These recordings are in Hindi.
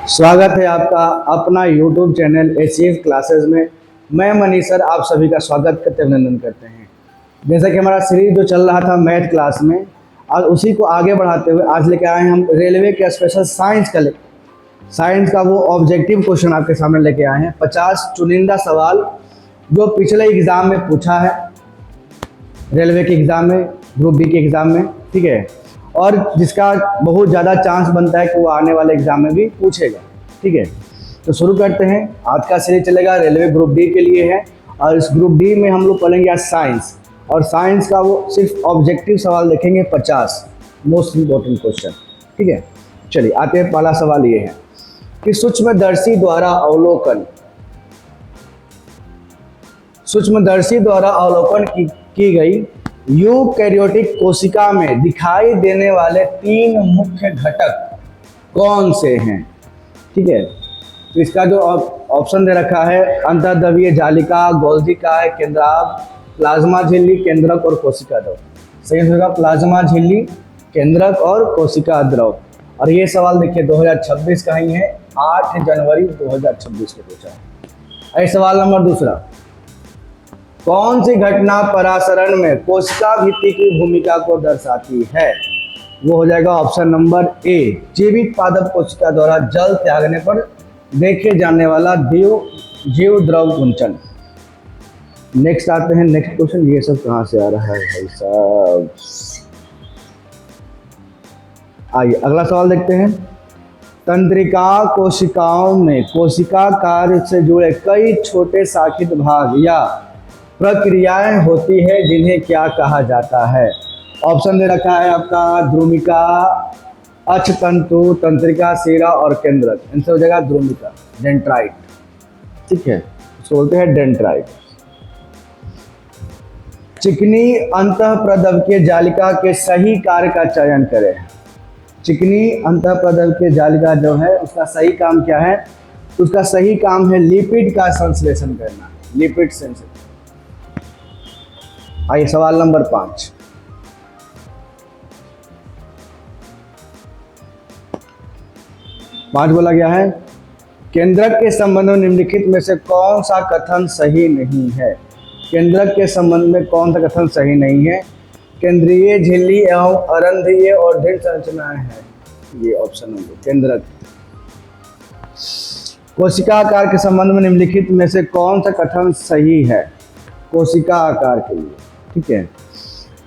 स्वागत है आपका अपना YouTube चैनल एचईएफ क्लासेस में। मैं मनीष सर आप सभी का स्वागत करते अभिनंदन करते हैं। जैसा कि हमारा सीरीज जो चल रहा था मैथ क्लास में, आज उसी को आगे बढ़ाते हुए आज लेके आए हैं हम रेलवे के स्पेशल साइंस का वो ऑब्जेक्टिव क्वेश्चन आपके सामने लेके आए हैं। 50 चुनिंदा सवाल जो पिछले एग्ज़ाम में पूछा है, रेलवे के एग्ज़ाम में, ग्रुप बी के एग्ज़ाम में, ठीक है, और जिसका बहुत ज़्यादा चांस बनता है कि वो आने वाले एग्ज़ाम में भी पूछेगा, ठीक है। तो शुरू करते हैं। आज का सीरीज चलेगा रेलवे ग्रुप डी के लिए है, और इस ग्रुप डी में हम लोग पढ़ेंगे आज साइंस, और साइंस का वो सिर्फ ऑब्जेक्टिव सवाल देखेंगे 50 मोस्ट इम्पोर्टेंट क्वेश्चन, ठीक है। चलिए आते हैं। पहला सवाल ये है कि सूक्ष्मदर्शी द्वारा अवलोकन की गई यूकैरियोटिक कोशिका में दिखाई देने वाले 3 मुख्य घटक कौन से हैं, ठीक है। तो इसका जो ऑप्शन दे रखा है, अंतर्द्रवीय जालिका, गोल्गी काय, केंद्राव, प्लाज्मा झिल्ली, केंद्रक और कोशिका द्रव। सही होगा प्लाज्मा झिल्ली, केंद्रक और कोशिका द्रव। और ये सवाल देखिए 2026 का ही है, 8 जनवरी 2026 को पूछा है। सवाल नंबर दूसरा, कौन सी घटना परासरण में कोशिका भित्ति की भूमिका को दर्शाती है? वो हो जाएगा ऑप्शन नंबर ए, जीवित पादप कोशिका द्वारा जल त्यागने पर देखे जाने वाला जीव द्रव गुंचन। नेक्स्ट आते हैं, नेक्स्ट क्वेश्चन। ये सब कहाँ से आ रहा है भाई साहब? आइए अगला सवाल देखते हैं। तंत्रिका कोशिकाओं में कोशिका कार्य से जुड़े कई छोटे शाखित भाग या प्रक्रियाएं होती है जिन्हें क्या कहा जाता है? ऑप्शन दे रखा है आपका द्रुमिका, अक्षतंतु, तंत्रिका, शिरा और केंद्रक। इनसे हो जाएगा द्रुमिका, डेंड्राइट, ठीक है, इसको बोलते हैं डेंड्राइट। चिकनी अंतःप्रदवकीय जालिका के सही कार्य का चयन करें। चिकनी अंतःप्रदवकीय जालिका जो है उसका सही काम क्या है? उसका सही काम है लिपिड का संश्लेषण करना, लिपिड सेंसेशन। आइए सवाल नंबर 5। बोला गया है, केंद्रक के संबंध में निम्नलिखित में से कौन सा कथन सही नहीं है? केंद्रक के संबंध में कौन सा कथन सही नहीं है? केंद्रीय झिल्ली एवं अरंध्रीय और दृढ़ संरचनाएं हैं। ये ऑप्शन होंगे केंद्रक। कोशिका आकार के संबंध में निम्नलिखित में से कौन सा कथन सही है कोशिका आकार के लिए, ठीक है।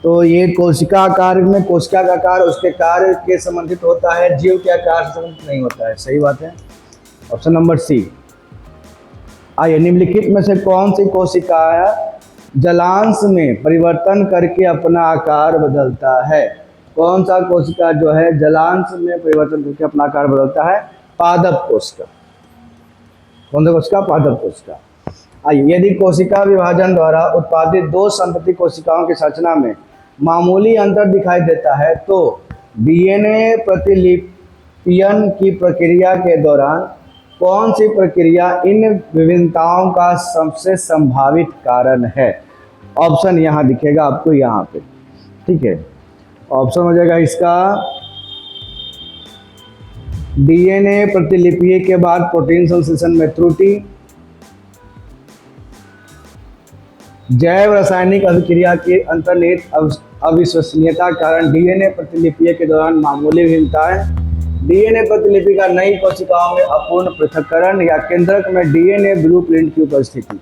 तो ये कोशिका आकार में कोशिका का आकार उसके कार्य के संबंधित होता है, जीव के आकार से संबंधित नहीं होता है। सही बात है, ऑप्शन नंबर सी। आइए, निम्नलिखित में से कौन सी कोशिका जलांश में परिवर्तन करके अपना आकार बदलता है? कौन सा कोशिका जो है जलांश में परिवर्तन करके अपना आकार बदलता है? पादप कोशिका। कौन सा कोशिका? पादप कोशिका। आइए, यदि कोशिका विभाजन द्वारा उत्पादित 2 संतति कोशिकाओं की संरचना में मामूली अंतर दिखाई देता है तो डीएनए प्रतिलिपियन की प्रक्रिया के दौरान कौन सी प्रक्रिया इन विभिन्नताओं का सबसे संभावित कारण है? ऑप्शन यहाँ दिखेगा आपको, यहाँ पे, ठीक है। ऑप्शन हो जाएगा इसका डीएनए प्रतिलिपि के बाद प्रोटीन संश्लेषण में त्रुटि, जैव रासायनिक अभिक्रिया की अंतर्निहित अविश्वसनीयता कारण डीएनए प्रतिलिपि के दौरान मामूली भिन्नताएं, डीएनए प्रतिलिपि का नई कोशिकाओं में अपूर्ण पृथक्करण, या केंद्रक में डीएनए ब्लूप्रिंट की उपस्थिति।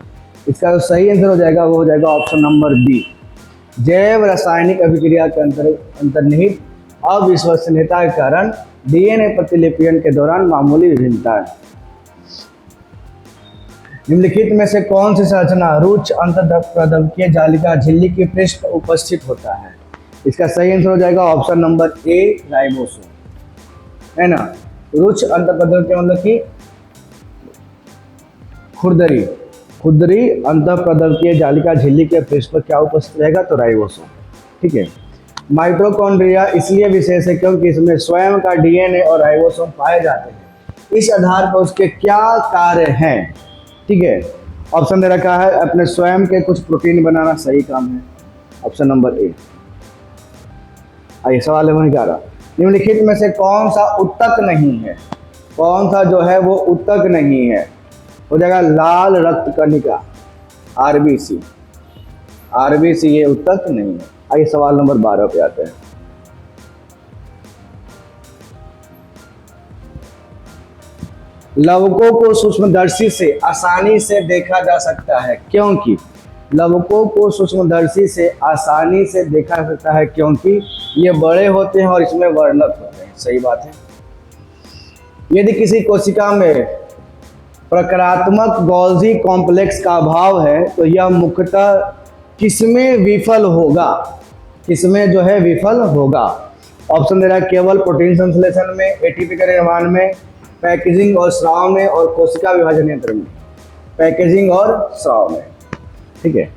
इसका जो सही आंसर हो जाएगा वो हो जाएगा ऑप्शन नंबर बी, जैव रासायनिक अभिक्रिया के अंतर्निहित अविश्वसनीयता के कारण डीएनए प्रतिलिपियन के दौरान मामूली विभिन्नताएं। निम्नलिखित में से कौन सी संरचना रुच्च अंतःप्रदवकीय जालिका झिल्ली के पृष्ठ पर उपस्थित होता है? इसका सही आंसर हो जाएगा ऑप्शन नंबर ए, राइबोसोम, है ना। रुच्च अंतःप्रदवकीय मतलब कि खुरदरी अंतःप्रदवकीय जालिका झिल्ली के पृष्ठ पर क्या उपस्थित रहेगा? तो राइबोसोम, ठीक है। माइटोकॉन्ड्रिया इसलिए विशेष है क्योंकि इसमें स्वयं का डीएनए और राइबोसोम पाए जाते हैं। इस आधार पर उसके क्या कार्य हैं, ठीक है। ऑप्शन दे रखा है अपने स्वयं के कुछ प्रोटीन बनाना, सही काम है, ऑप्शन नंबर ए। आइए सवाल नंबर 11, निम्नलिखित में से कौन सा उत्तक नहीं है? कौन सा जो है वो ऊतक नहीं है? हो जाएगा लाल रक्त कणिका, आरबीसी। आरबीसी ये ऊतक नहीं है। आइए सवाल नंबर 12 पे आते हैं। लवकों को सूक्ष्मदर्शी से आसानी से देखा जा सकता है क्योंकि लवकों को सूक्ष्मदर्शी से आसानी से देखा जा सकता है क्योंकि ये बड़े होते हैं और इसमें वर्णक होते हैं। सही बात है। यदि किसी कोशिका में प्रकारात्मक गोल्जी कॉम्प्लेक्स का अभाव है तो यह मुख्यतः किसमें विफल होगा? किसमें जो है विफल होगा? ऑप्शन दे रहा है केवल प्रोटीन संश्लेषण में, एटीपी के निर्माण में, पैकेजिंग और स्राव में, और कोशिका विभाजन यंत्र में। पैकेजिंग और स्राव में। ठीक है।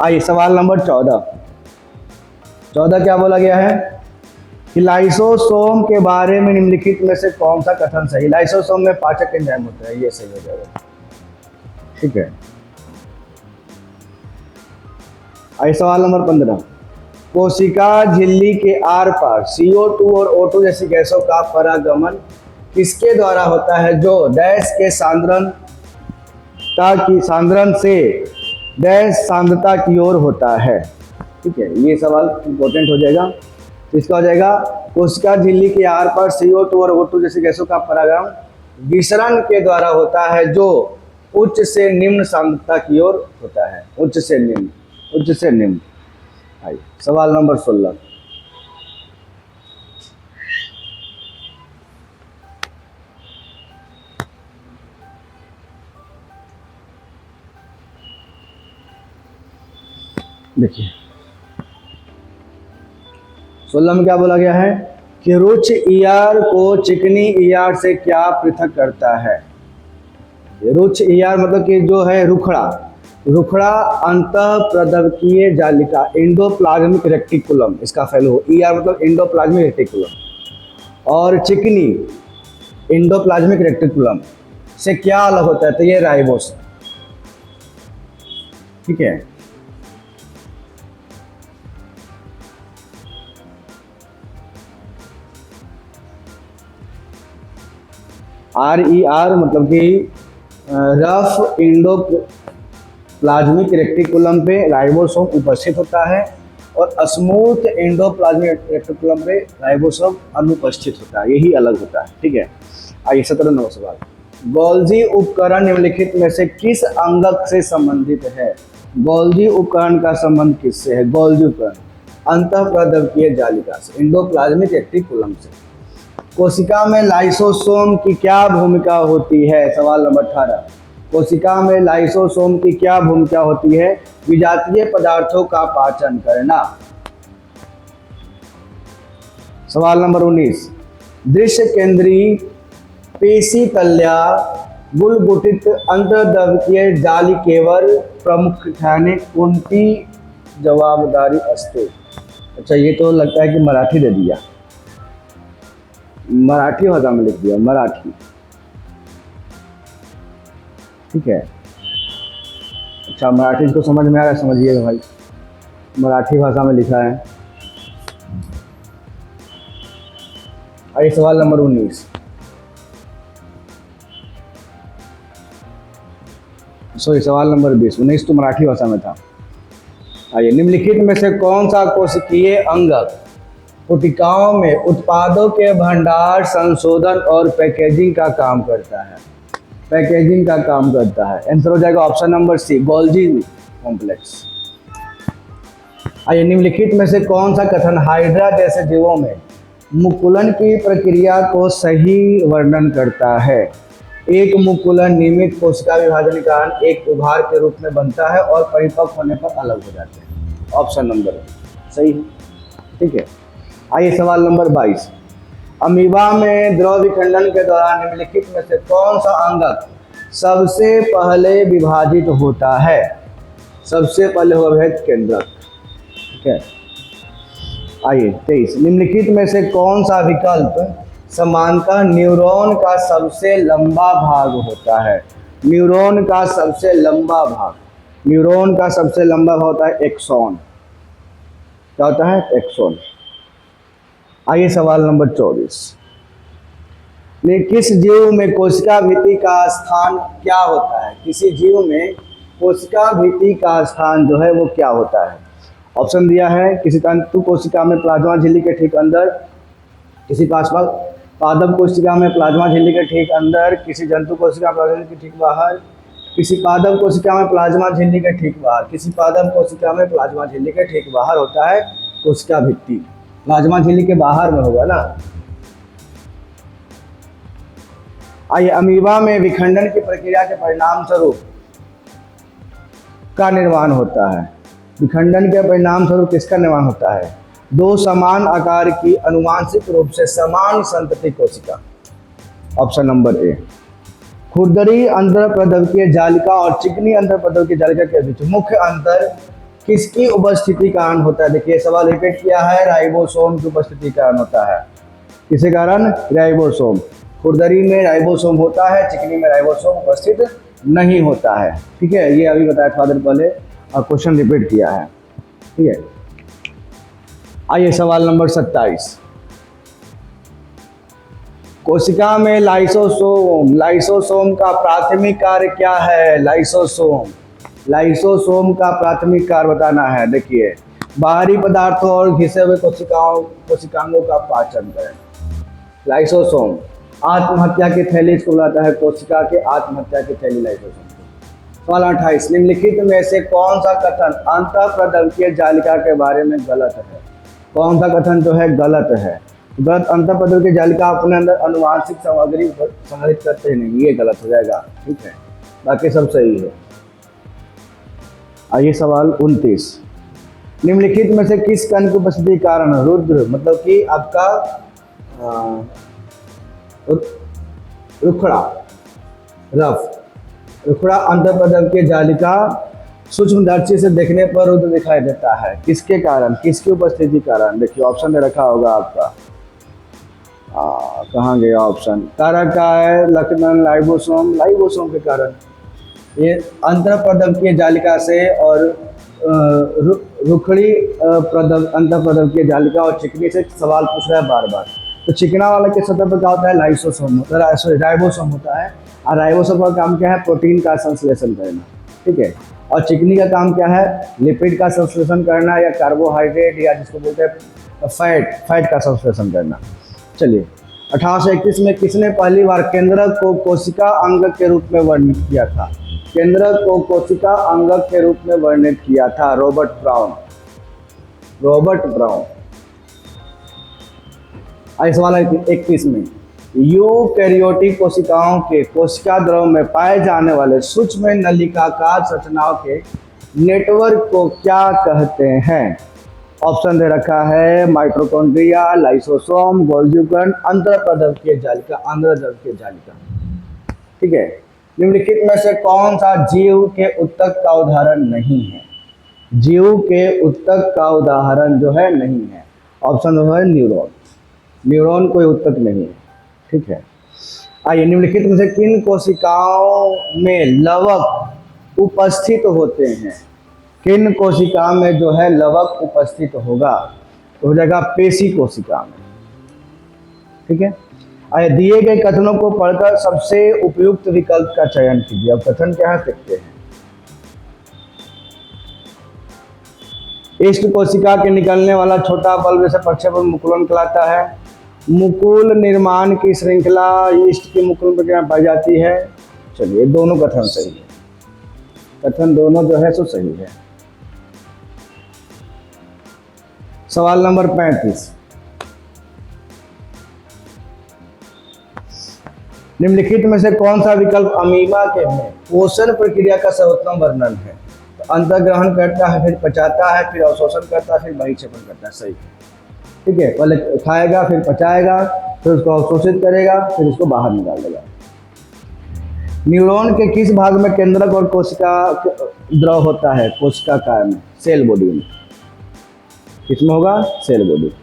आइए सवाल नंबर 14। 14 क्या बोला गया है कि लाइसोसोम के बारे में निम्नलिखित में से कौन सा कथन सही? लाइसोसोम में पाचक एंजाइम होता है, ये सही हो जाएगा। ठीक है। आइए सवाल नंबर 15। कोशिका झिल्ली के आर पार CO2 और O2 जैसी गैसों का परागमन किसके द्वारा होता है जो डैश के सांद्रण से डैश सांद्रता की ओर होता है? ठीक है, ये सवाल इंपॉर्टेंट हो जाएगा। इसका हो जाएगा कोशिका झिल्ली के आर पर CO2 और O2 जैसी गैसों का परागमन विसरण के द्वारा होता है जो उच्च से निम्न सांद्रता की ओर होता है। उच्च से निम्न, उच्च से निम्न। आइए सवाल नंबर 16। देखिए 16 में क्या बोला गया है कि रुक्ष ईआर को चिकनी ईआर से क्या पृथक करता है? रुक्ष ईआर मतलब कि जो है रुखड़ा, रुखड़ा अंतःप्रदवकीय जालिका, एंडोप्लाज्मिक रेक्टिकुलम इसका फेलो। ईआर मतलब एंडोप्लाज्मिक रेक्टिकुलम, और चिकनी एंडोप्लाज्मिक रेक्टिकुलम से क्या अलग होता है? तो ये राइबोसोम। ठीक है। RER मतलब कि रफ एंडोप्लाज्मिक रेक्टिकुलम पे राइबोसोम उपस्थित होता है और स्मूथ एंडोप्लाज्मिक रेक्टिकुलम पे राइबोसोम अनुपस्थित होता है, यही अलग होता है। ठीक है। आइए 17 नंबर सवाल। गोल्जी उपकरण निम्नलिखित में से किस अंगक से संबंधित है? गोल्जी उपकरण का संबंध किससे है? गोल्जी उपकरण अंतःप्रदवकीय जालिका से, एंडोप्लाज्मिक रेक्टिकुलम से। कोशिका में लाइसोसोम की क्या भूमिका होती है? सवाल नंबर 18। कोशिका में लाइसोसोम की क्या भूमिका होती है? विजातीय पदार्थों का पाचन करना। सवाल नंबर 19। दृश्य केंद्रीय पेशी तल्या गुलगुटित अंतर्द्रवकीय जालिकेवर प्रमुखत्याने कोणती जवाबदारी असते? अच्छा, ये तो लगता है कि मराठी दे दिया, मराठी भाषा में लिख दिया, मराठी। ठीक है। अच्छा, मराठी को समझ में आ रहा है? समझिएगा भाई, मराठी भाषा में लिखा है। आइए सवाल नंबर 19। सवाल नंबर 20। 19 तो मराठी भाषा में था। आइए, निम्नलिखित में से कौन सा कोशिकीय अंगक कोशिकाओं में उत्पादों के भंडार, संशोधन और पैकेजिंग का काम करता है? पैकेजिंग का काम करता है। आंसर हो जाएगा option number C, Golgi complex. आइए, निम्नलिखित में से कौन सा कथन हाइड्रा जैसे जीवों में मुकुलन की प्रक्रिया को सही वर्णन करता है? एक मुकुलन नियमित कोशिका विभाजन के कारण एक उभार के रूप में बनता है और परिपक्व होने पर अलग हो जाते हैं। ऑप्शन नंबर सही है। ठीक है। आइए सवाल नंबर 22। अमीबा में द्रव विखंडन के दौरान निम्नलिखित में से कौन सा अंगक सबसे पहले विभाजित होता है? सबसे पहले होगा भेद केंद्रक। ठीक है। आइए 23। निम्नलिखित में से कौन सा विकल्प समानतः न्यूरॉन का सबसे लंबा भाग होता है? न्यूरॉन का सबसे लंबा भाग, न्यूरॉन का सबसे लंबा भाग होता है एक्सॉन। क्या होता है? एक्सॉन। आइए सवाल नंबर 24। किस जीव में कोशिका भित्ति का स्थान क्या होता है? किसी जीव में कोशिका भित्ति का स्थान जो है वो क्या होता है? ऑप्शन दिया है, किसी तंतु कोशिका में प्लाज्मा झिल्ली के ठीक अंदर, किसी पादप कोशिका में प्लाज्मा झिल्ली के ठीक अंदर, किसी जंतु कोशिका प्लाज्मा झिल्ली के ठीक बाहर, किसी पादप कोशिका में प्लाज्मा झिल्ली के ठीक बाहर। किसी पादप कोशिका में प्लाज्मा झिल्ली के ठीक बाहर होता है कोशिका भित्ति, प्लाज्मा झिल्ली के बाहर में होगा ना। आइए, अमीबा में विखंडन की प्रक्रिया के परिणाम स्वरूप का निर्माण होता है। विखंडन के परिणाम स्वरूप किसका निर्माण होता है? दो समान आकार की अनुवांशिक रूप से समान संतति कोशिका। Option number A. खुरदरी अंतःप्रद्रव्यकीय जालिका और चिकनी अंतःप्रद्रव्यकीय जालिका के बीच मुख्य अंतर किसकी उपस्थिति कारण होता है? देखिए सवाल रिपीट किया है, राइबोसोम की उपस्थिति कारण होता है। किसके कारण? राइबोसोम। खुरदरी में राइबोसोम होता है, चिकनी में राइबोसोम उपस्थित नहीं होता है। ठीक है, ये अभी बताया था पहले और क्वेश्चन रिपीट किया है। ठीक है, आइए सवाल नंबर 27। कोशिका में लाइसोसोम का प्राथमिक कार्य क्या है? लाइसोसोम का प्राथमिक कार्य बताना है। देखिए, बाहरी पदार्थों और घिसे हुए कोशिकांगों का पाचन करें। लाइसोसोम आत्महत्या की थैली इसको बुलाता है, कोशिका के आत्महत्या की थैली लाइसोसोम। सवाल 28। निम्नलिखित में से कौन सा कथन अंतःप्रद्रव्यकीय जालिका के बारे में गलत है? कौन सा कथन जो है गलत है? गलत। अंतःप्रद्रव्यकीय जालिका अपने अंदर अनुवांशिक सामग्री संग्रहित करते नहीं, ये गलत हो जाएगा। ठीक है, बाकी सब सही है। आइए सवाल 29। निम्नलिखित में से किस कण की उपस्थिति कारण रुद्र मतलब कि आपका रुखड़ा अंतःप्रद्रव्यकीय जालिका सूक्ष्मदर्शी से देखने पर रुद्र दिखाई देता है? किसके कारण, किसकी उपस्थिति कारण? देखिए ऑप्शन में रखा होगा आपका, कहाँ गया ऑप्शन? कारक का है लक्षण लाइबोसोम के कारण। ये अंतःप्रद्रव्यकीय जालिका से और रुखड़ी अंतःप्रद्रव्यकीय जालिका और चिकनी से सवाल पूछ रहा है बार बार। तो चिकना वाला के सतह पर क्या होता है? राइबोसोम होता है। और राइबोसोम का काम क्या है? प्रोटीन का संश्लेषण करना। ठीक है, और चिकनी का काम क्या है? लिपिड का संश्लेषण करना या कार्बोहाइड्रेट या जिसको बोलते हैं फैट का संश्लेषण करना। चलिए, 1831 में किसने पहली बार केंद्रक को कोशिका अंगक के रूप में वर्णित किया था? केंद्रक को कोशिका अंगक के रूप में वर्णित किया था रॉबर्ट ब्राउन। सवाल 21 में यूकैरियोटिक कोशिकाओं के कोशिका द्रव में पाए जाने वाले सूक्ष्म नलिकाकार संरचनाओं के नेटवर्क को क्या कहते हैं? ऑप्शन दे रखा है, माइटोकॉन्ड्रिया, लाइसोसोम, गोल्गी कण, अंतःप्रद्रव्यकीय जालिका, अंतःप्रद्रव्यकीय जालिका। ठीक है, निम्नलिखित में से कौन सा जीव के उत्तक का उदाहरण नहीं है? जीव के उत्तक का उदाहरण जो है नहीं है। ऑप्शन है न्यूरॉन कोई उत्तक नहीं है। ठीक है, आइए, निम्नलिखित में से किन कोशिकाओं में लवक उपस्थित होते हैं? किन कोशिका में जो है लवक उपस्थित होगा? तो हो जाएगा पेशी कोशिका में। ठीक है, आइए, दिए गए कथनों को पढ़कर सबसे उपयुक्त विकल्प का चयन कीजिए। अब कथन क्या है देखते हैं। इष्ट कोशिका के निकलने वाला छोटा बल्ब से प्रक्षेपण मुकुलन कहलाता है। मुकुल निर्माण की श्रृंखला इष्ट की मुकुलन प्रक्रिया पाई जाती है। चलिए, दोनों कथन सही है, कथन दोनों जो है सो सही है। सवाल नंबर 35। निम्नलिखित में से कौन सा विकल्प अमीबा के में पोषण प्रक्रिया का सर्वोत्तम वर्णन है? तो अंतर्ग्रहण करता है, फिर पचाता है, फिर अवशोषण करता है, फिर बहिक्षेपण करता है। सही। ठीक है, पहले खाएगा, फिर पचाएगा, फिर उसको अवशोषित करेगा, फिर उसको बाहर निकाल देगा। न्यूरॉन के किस भाग में केंद्रक और कोशिका द्रव होता है? कोशिका काय में, सेल बॉडी में। किसमें होगा? Cell body.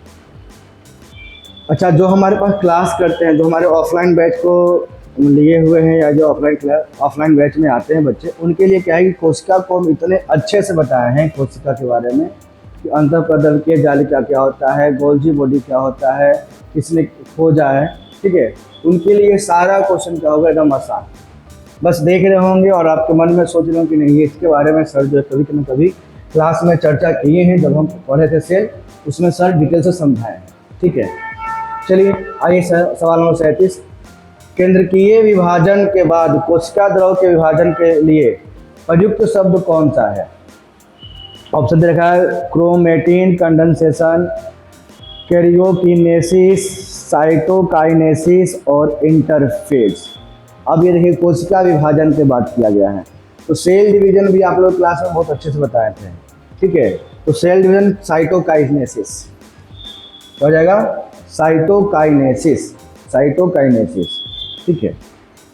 अच्छा, जो हमारे पास क्लास करते हैं, जो हमारे ऑफलाइन बैच को लिए हुए हैं या जो ऑफलाइन बैच में आते हैं बच्चे, उनके लिए क्या है कि कोशिका को हम इतने अच्छे से बताए हैं कोशिका के बारे में कि अंतःप्रद्रव्यकीय जालिका क्या होता है, गोल्गी बॉडी क्या होता है, किसने खोजा है, ठीक है, उनके लिए सारा क्वेश्चन क्या होगा, एकदम आसान। बस देख रहे होंगे और आपके मन में सोच रहे हो कि नहीं, इसके बारे में सर जो कभी न कभी क्लास में चर्चा किए हैं, जब हम पढ़े थे सेल, उसमें सर डिटेल से समझाए हैं। ठीक है, चलिए आइए सवाल नंबर 37। केंद्रकीय विभाजन के बाद कोशिका द्रव के विभाजन के लिए प्रयुक्त शब्द कौन सा है? ऑप्शन दे रखा है क्रोमेटिन कंडेंसेशन, कैरियोकिनेसिस, साइटोकाइनेसिस और इंटरफेज। अब ये देखिए कोशिका विभाजन के बात किया गया है, तो सेल डिवीजन भी आप लोग क्लास में बहुत अच्छे से बताए थे। ठीक है, तो सेल डिवीजन साइटोकाइनेसिस हो जाएगा, साइटोकाइनेसिस, साइटोकाइनेसिस। ठीक है,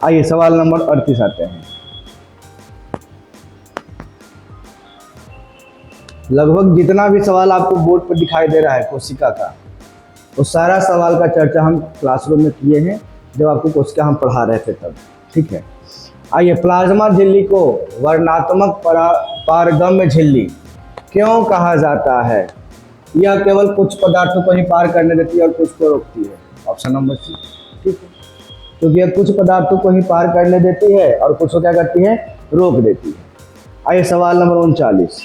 आइए सवाल नंबर 38 आते हैं। लगभग जितना भी सवाल आपको बोर्ड पर दिखाई दे रहा है कोशिका का, वो सारा सवाल का चर्चा हम क्लासरूम में किए हैं जब आपको कोशिका हम पढ़ा रहे थे तब। ठीक है, आइए प्लाज्मा झिल्ली को वर्णात्मक पारगम्य झिल्ली क्यों कहा जाता है? यह केवल कुछ पदार्थों को ही पार करने देती है और कुछ को रोकती है। Option number C. ठीक है, क्योंकि यह कुछ पदार्थों को ही पार करने देती है और कुछ को क्या करती है, रोक देती है। आइए सवाल नंबर 39।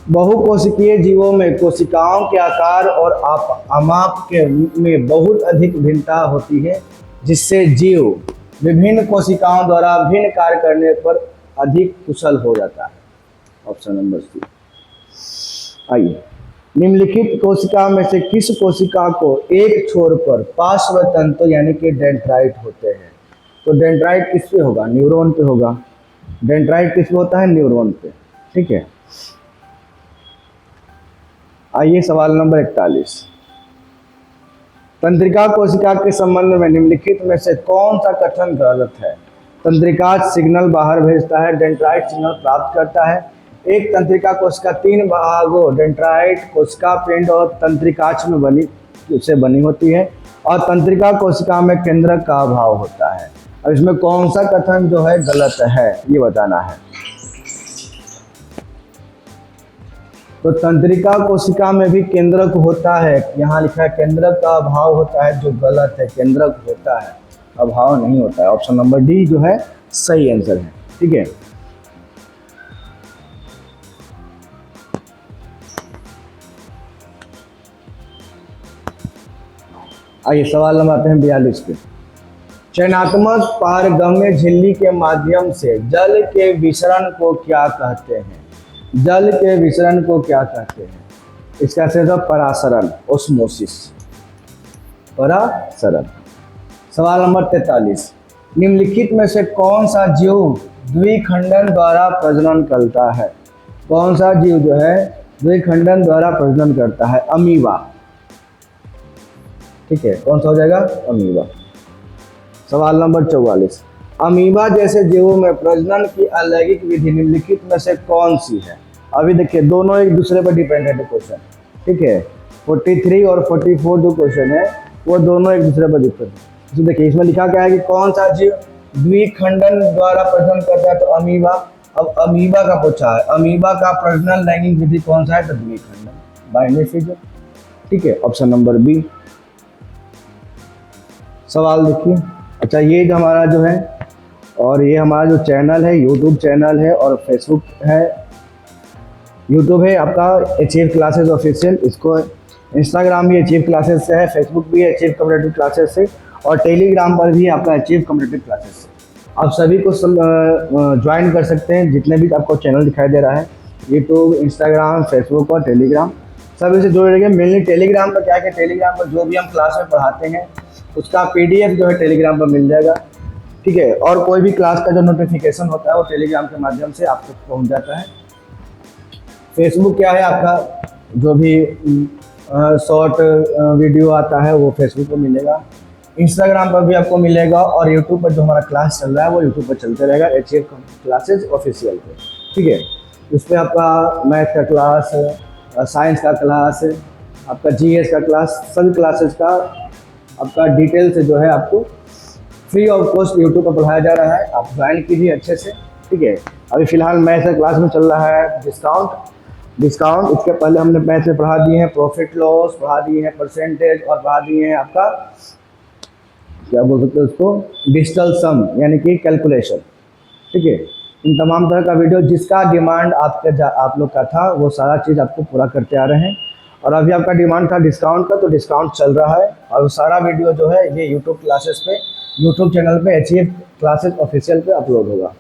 बहुकोशिकीय जीवों में कोशिकाओं के आकार और आमाप के में बहुत अधिक भिन्नता होती है, जिससे जीव विभिन्न कोशिकाओं द्वारा भिन्न कार्य करने पर अधिक कुशल हो जाता है। Option number C. आइए, निम्नलिखित कोशिका में से किस कोशिका को एक छोर पर पार्श्व तंतु यानी कि डेंड्राइट होते हैं? तो डेंड्राइट किस पे होगा, न्यूरॉन पे होगा। डेंड्राइट किस पे होता है, न्यूरॉन पे। ठीक है, आइए सवाल नंबर 41। तंत्रिका कोशिका के संबंध में निम्नलिखित में से कौन सा कथन गलत है? तंत्रिका सिग्नल बाहर भेजता है, डेंड्राइट सिग्नल प्राप्त करता है। एक तंत्रिका कोशिका 3 भागों डेंड्राइट, कोशिका पिंड और तंत्रिकाक्ष में बनी होती है, और तंत्रिका कोशिका में केंद्रक का अभाव होता है। अब इसमें कौन सा कथन जो है गलत है, ये बताना है। तो तंत्रिका कोशिका में भी केंद्रक होता है, यहाँ लिखा है केंद्रक का अभाव होता है, जो गलत है। केंद्रक होता है, अभाव नहीं होता है। ऑप्शन नंबर डी जो है सही आंसर है। ठीक है, आइए सवाल नंबर आते हैं 42 पे। चयनात्मक पारगम्य झिल्ली के माध्यम से जल के विसरण को क्या कहते हैं? जल के विसरण को क्या कहते हैं? इसका आंसर है परासरण, ओस्मोसिस, परासरण। सवाल नंबर 43। निम्नलिखित में से कौन सा जीव द्विखंडन द्वारा प्रजनन करता है? कौन सा जीव जो है द्विखंडन द्वारा प्रजनन करता है? अमीबा। ठीक है, कौन सा हो जाएगा, अमीबा। सवाल नंबर 44। अमीबा जैसे जीवों में प्रजनन की अलैंगिक विधि निम्नलिखित में से कौन सी है? अभी देखिए दोनों एक दूसरे पर डिपेंड है क्वेश्चन। ठीक है, 43 और 44 जो क्वेश्चन है वो दोनों एक दूसरे पर डिपेंड है। तो देखिए इसमें लिखा क्या है कि कौन सा जीव द्विखंडन द्वारा प्रजनन करता है, तो अमीबा। अब अमीबा का पूछा है, अमीबा का प्रजनन लैंगिक विधि कौन सा है, तो द्विखंडन, बाइनरी फिगर। ठीक है, ऑप्शन नंबर बी। सवाल देखिए, अच्छा ये जो हमारा जो है, और ये हमारा जो चैनल है यूट्यूब चैनल है और फेसबुक है, यूट्यूब है आपका अचीव क्लासेस ऑफिशियल, इसको इंस्टाग्राम भी अचीव क्लासेस से है, फेसबुक भी अचीव कम्पिटिटिव क्लासेस से, और टेलीग्राम पर भी आपका अचीव कम्पिटिटिव क्लासेस से। आप सभी को ज्वाइन कर सकते हैं, जितने भी आपको चैनल दिखाई दे रहा है, यूट्यूब, इंस्टाग्राम, फेसबुक और टेलीग्राम, सभी से जुड़े रहिए। मेनली टेलीग्राम पर क्या है कि टेलीग्राम पर जो भी हम क्लास में पढ़ाते हैं उसका PDF जो है टेलीग्राम पर मिल जाएगा। ठीक है, और कोई भी क्लास का जो नोटिफिकेशन होता है वो टेलीग्राम के माध्यम से आप तक पहुंच जाता है। फेसबुक क्या है, आपका जो भी शॉर्ट वीडियो आता है वो फेसबुक पर मिलेगा, इंस्टाग्राम पर भी आपको मिलेगा, और यूट्यूब पर जो हमारा क्लास चल रहा है वो यूट्यूब पर चलते रहेगा, अचीव क्लासेस ऑफिशियल पे। ठीक है, उसमें आपका मैथ का क्लास, साइंस का क्लास, आपका GS का क्लास, सभी क्लासेस का आपका डिटेल से जो है आपको फ्री ऑफ कॉस्ट यूट्यूब पर पढ़ाया जा रहा है। आप ज्वाइन कीजिए अच्छे से। ठीक है, अभी फिलहाल मैथ का क्लास में चल रहा है डिस्काउंट। इसके पहले हमने मैथ में पढ़ा दिए हैं प्रॉफिट लॉस, पढ़ा दिए हैं परसेंटेज, और पढ़ा दिए हैं आपका क्या बोल सकते हैं उसको, डिजिटल सम यानी कि कैलकुलेशन। ठीक है, इन तमाम तरह का वीडियो जिसका डिमांड आप लोग का था वो सारा चीज़ आपको पूरा करते आ रहे हैं। और अभी आपका डिमांड था डिस्काउंट का, तो डिस्काउंट चल रहा है। और वो सारा वीडियो जो है ये यूट्यूब क्लासेस पे, यूट्यूब चैनल पे HEF क्लासेस ऑफिशियल पे अपलोड होगा।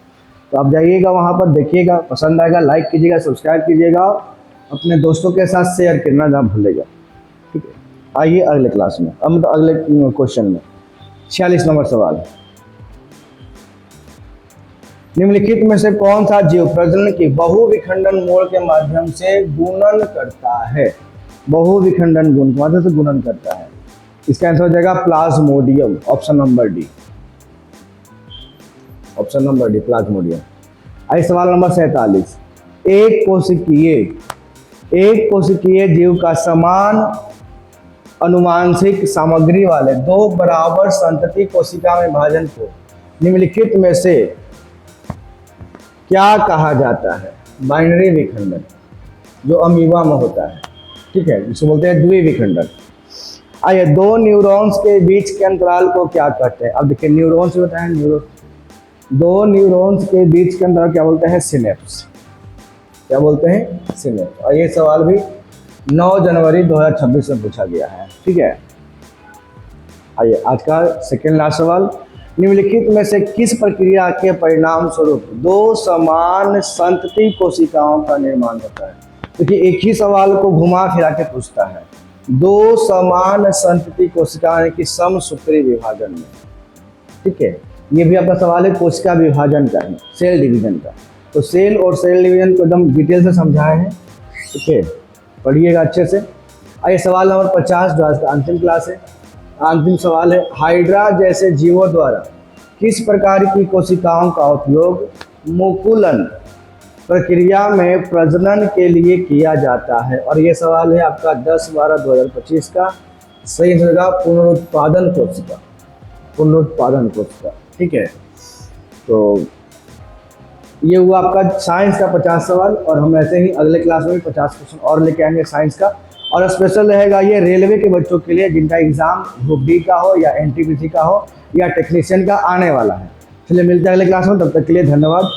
तो आप जाइएगा वहाँ पर, देखिएगा, पसंद आएगा लाइक कीजिएगा, सब्सक्राइब कीजिएगा, अपने दोस्तों के साथ शेयर करना ना भूलिएगा। ठीक है, आइए अगले क्लास में, अब मतलब अगले क्वेश्चन में 46 नंबर सवाल। निम्नलिखित में से कौन सा जीव प्रजनन की बहुविखंडन मोड़ के माध्यम से गुणन करता है? बहुविखंडन गुण के माध्यम से गुणन करता है। इसका आंसर हो जाएगा Plasmodium, option number D. Option number D Plasmodium. आइए सवाल नंबर 47। एक कोशिकीय जीव का समान अनुवांशिक सामग्री वाले दो बराबर संतति कोशिका में विभाजन को निम्नलिखित में से क्या कहा जाता है? बाइनरी विखंडन, जो अमीबा में होता है। ठीक है, जिसे बोलते हैं द्विविखंडन। आइए, दो न्यूरॉन्स के बीच के अंतराल को क्या कहते हैं? अब देखिए, न्यूरॉन्स होता है दो न्यूरॉन्स के बीच के अंतराल क्या बोलते हैं? सिनेप्स। क्या बोलते हैं? सिनेप्स। और ये सवाल भी 9 जनवरी 2026 में पूछा गया है। ठीक है, आइए आज का सेकेंड लास्ट सवाल। निम्नलिखित में से किस प्रक्रिया के परिणाम स्वरूप दो समान संतति कोशिकाओं का निर्माण होता है? क्योंकि एक ही सवाल को घुमा फिरा के पूछता है। दो समान संतति कोशिकाएं की समसूत्री विभाजन में। ठीक है, ये भी आपका सवाल है कोशिका विभाजन का है, सेल डिवीजन का। तो सेल और सेल डिवीजन को एकदम डिटेल से समझाए हैं। ठीक है, पढ़िएगा अच्छे से। आइए सवाल नंबर 50 जो आज का अंतिम क्लास है, अंतिम सवाल है। हाइड्रा जैसे जीवों द्वारा किस प्रकार की कोशिकाओं का उपयोग मुकुलन प्रक्रिया में प्रजनन के लिए किया जाता है? और ये सवाल है आपका 10/12/2025 का। सही होगा पुनरुत्पादन कोशिका। पुनरुत्पादन कोशिका। ठीक है, तो ये हुआ आपका साइंस का 50 सवाल। और हम ऐसे ही अगले क्लास में 50 क्वेश्चन और लेके आएंगे साइंस का। और स्पेशल रहेगा ये रेलवे के बच्चों के लिए जिनका एग्जाम ग्रुप डी का हो या NTPC का हो या टेक्नीशियन का आने वाला है। चलिए मिलते हैं अगले क्लास में, तब तक के लिए धन्यवाद।